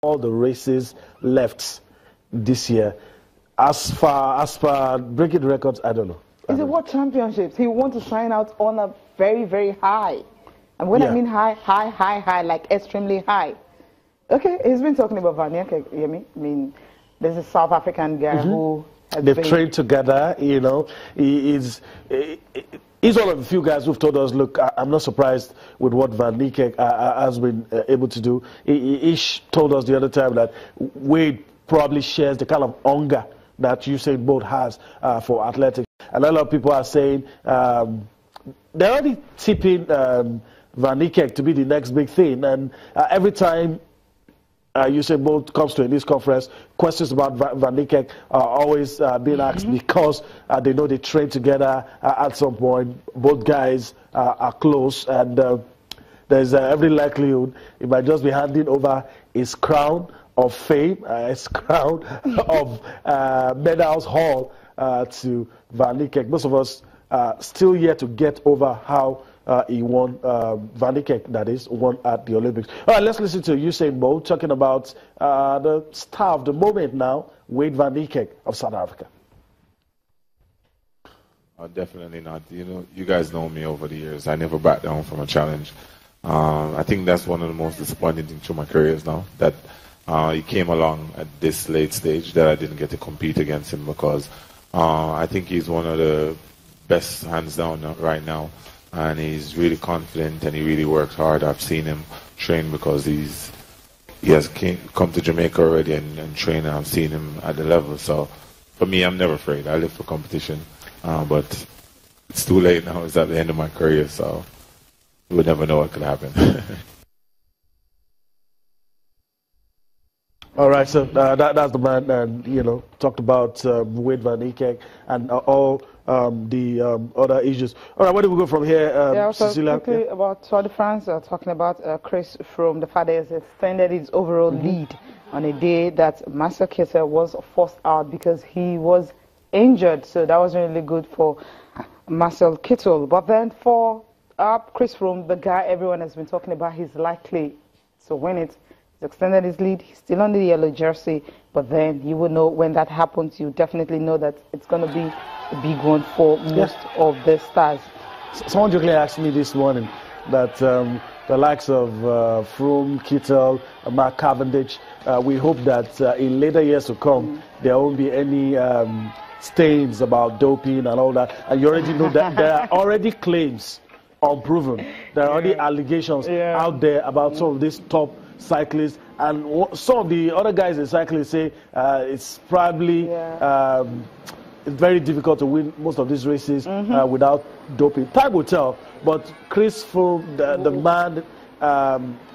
all the races left this year. As far breaking records, I don't know. Is it World Championships? He wants to sign out on a very, very high. And when I mean high, like extremely high. Okay, he's been talking about Van Niekerk, you hear me? I mean, there's a South African guy who has They've trained together, you know. He's one of the few guys who've told us, look, I'm not surprised with what Van Niekerk has been able to do. He told us the other time that Wade probably shares the kind of hunger that Usain Bolt has for athletics. And a lot of people are saying they're already tipping Van Niekerk to be the next big thing. And every time Usain Bolt comes to a news conference, questions about Van Niekerk are always being asked because they know they train together at some point. Both guys are close, and there's every likelihood he might just be handing over his crown of fame, his crown of medals haul to Van Niekerk. Most of us still yet to get over how he won, Van Niekerk, that is, won at the Olympics. All right, let's listen to Usain Bolt talking about the star of the moment now, Wade Van Niekerk of South Africa. Definitely not. You know, you guys know me over the years. I never back down from a challenge. I think that's one of the most disappointing things to my career is now, that he came along at this late stage that I didn't get to compete against him, because I think he's one of the best hands down right now. And he's really confident and he really works hard. I've seen him train because he has come to Jamaica already and train, and I've seen him at the level. So for me, I'm never afraid. I live for competition. But it's too late now. It's at the end of my career, so you would never know what could happen. All right, so that's the man, you know, talked about Wade Van Niekerk and all the other issues. All right, where do we go from here, Cecilia? Quickly about Tour de France, talking about Chris Froome. The father has extended his overall lead on a day that Marcel Kittel was forced out because he was injured. So that was really good for Marcel Kittel. But then for Chris Froome, the guy everyone has been talking about, he's likely to win it. He's extended his lead. He's still on the yellow jersey. But then you will know when that happens, you definitely know that it's going to be a big one for most of the stars. Someone jokingly asked me this morning that the likes of Froome, Kittel, Mark Cavendish, we hope that in later years to come, there won't be any stains about doping and all that. And you already know that there are already claims unproven. There are already allegations out there about some of these top cyclists, and some of the other guys in cycling say it's probably it's very difficult to win most of these races without doping. Time will tell, but Chris Froome, the man,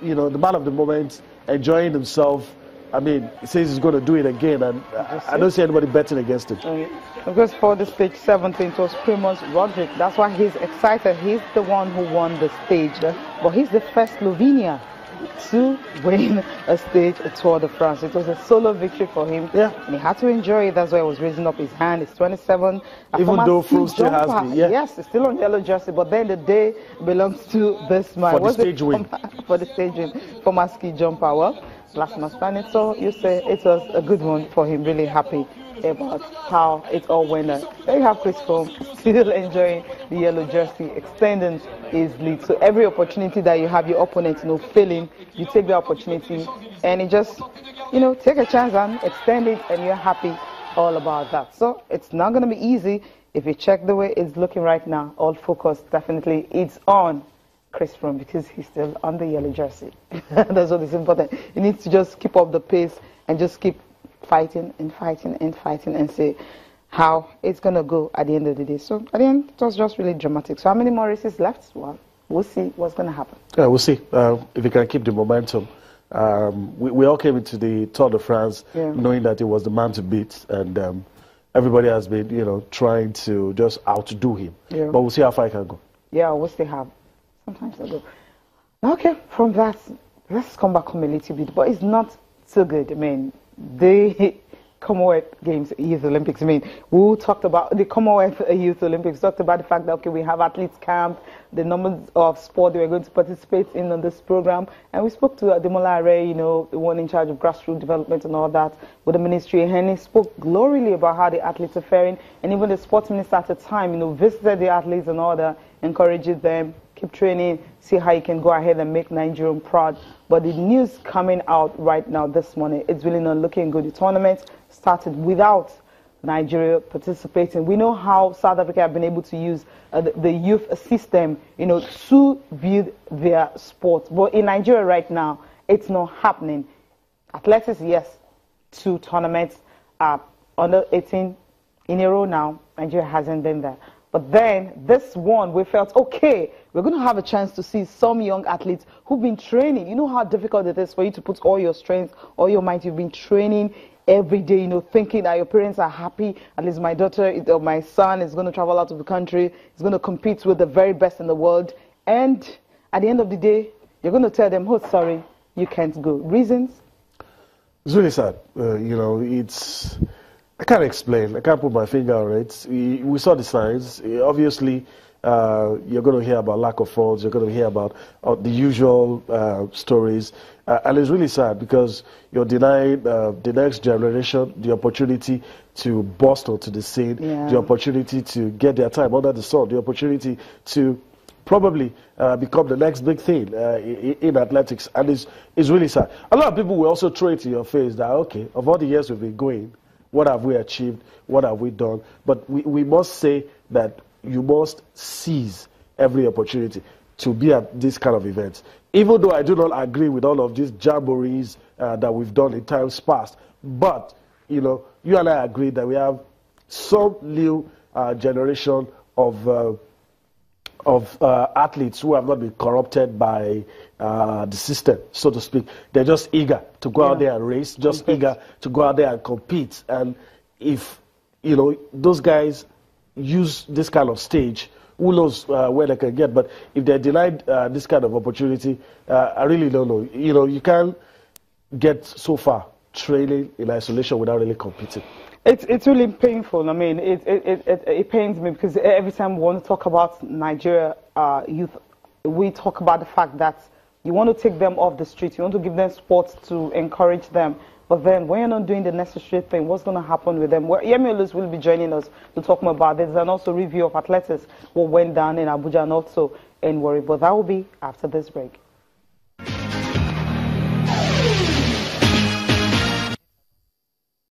you know, the man of the moment, enjoying himself. I mean, he says he's going to do it again, and I don't see anybody betting against him. Because for the stage 17, it was Primož Roglic. That's why he's excited. He's the one who won the stage, but he's the first Slovenian to win a stage, a Tour de France. It was a solo victory for him, and he had to enjoy it. That's why he was raising up his hand. He's 27. Even though Froome still has the, yes, it's still on yellow jersey, but then the day belongs to this man. For the stage win. For the stage win, for my ski jumper. Well, last man standing, so you say it was a good one for him. Really happy about how it all went on. There you have Chris Froome still enjoying the yellow jersey, extending his lead. So every opportunity that you have your opponent, you know, failing, you take the opportunity and you just, you know, take a chance and extend it, and you're happy all about that. So it's not going to be easy. If you check the way it's looking right now, all focus definitely it's on Chris Froome because he's still on the yellow jersey. That's what is important. You need to just keep up the pace and just keep fighting and fighting and fighting and see how it's going to go at the end of the day. So at the end, it was just really dramatic. So how many more races left? Well, we'll see what's going to happen. Yeah, we'll see if we can keep the momentum. We all came into the Tour de France knowing that it was the man to beat, and everybody has been, you know, trying to just outdo him. But we'll see how far he can go. Yeah, we'll see how. Sometimes I do. Okay, from that, let's come back home a little bit. But it's not so good. I mean, Commonwealth Games, Youth Olympics. I mean, we talked about the Commonwealth Youth Olympics, talked about the fact that, okay, we have athletes camp, the numbers of sport they were going to participate in on this program. And we spoke to Ademola Are, you know, the one in charge of grassroots development and all that with the ministry. And he spoke gloriously about how the athletes are faring. And even the sports minister at the time, you know, visited the athletes and all that, encouraging them, keep training, see how you can go ahead and make Nigeria proud. But the news coming out right now this morning, it's really not looking good. The tournament started without Nigeria participating. We know how South Africa have been able to use the youth system, you know, to build their sport. But in Nigeria right now, it's not happening. Athletics, yes, 2 tournaments, under 18 in a row now. Nigeria hasn't been there. But then this one, we felt, okay, we're going to have a chance to see some young athletes who've been training. You know how difficult it is for you to put all your strength, all your might. You've been training every day, you know, thinking that your parents are happy. At least my daughter or my son is going to travel out of the country. He's going to compete with the very best in the world. And at the end of the day, you're going to tell them, oh, sorry, you can't go. Reasons? It's really sad. You know, it's... I can't explain. I can't put my finger on it. We saw the signs. Obviously, you're going to hear about lack of funds. You're going to hear about the usual stories. And it's really sad because you're denying the next generation the opportunity to burst onto the scene, the opportunity to get their time under the sun, the opportunity to probably become the next big thing in athletics. And it's really sad. A lot of people will also throw it in your face that, okay, of all the years we've been going, what have we achieved? What have we done? But we must say that you must seize every opportunity to be at this kind of events. Even though I do not agree with all of these jamborees that we've done in times past, but you know, you and I agree that we have some new generation of athletes who have not been corrupted by the system, so to speak. They're just eager to go out there and race, just eager to go out there and compete. And if, you know, those guys use this kind of stage, who knows where they can get. But if they're denied this kind of opportunity, I really don't know. You know, you can't get so far training in isolation without really competing. It's really painful. I mean, it pains me because every time we want to talk about Nigeria youth, we talk about the fact that you want to take them off the street, you want to give them sports to encourage them. But then when you're not doing the necessary thing, what's going to happen with them? Yemi Olus will be joining us to talk more about this and also review of athletics, what went down in Abuja and also in Warri. But that will be after this break.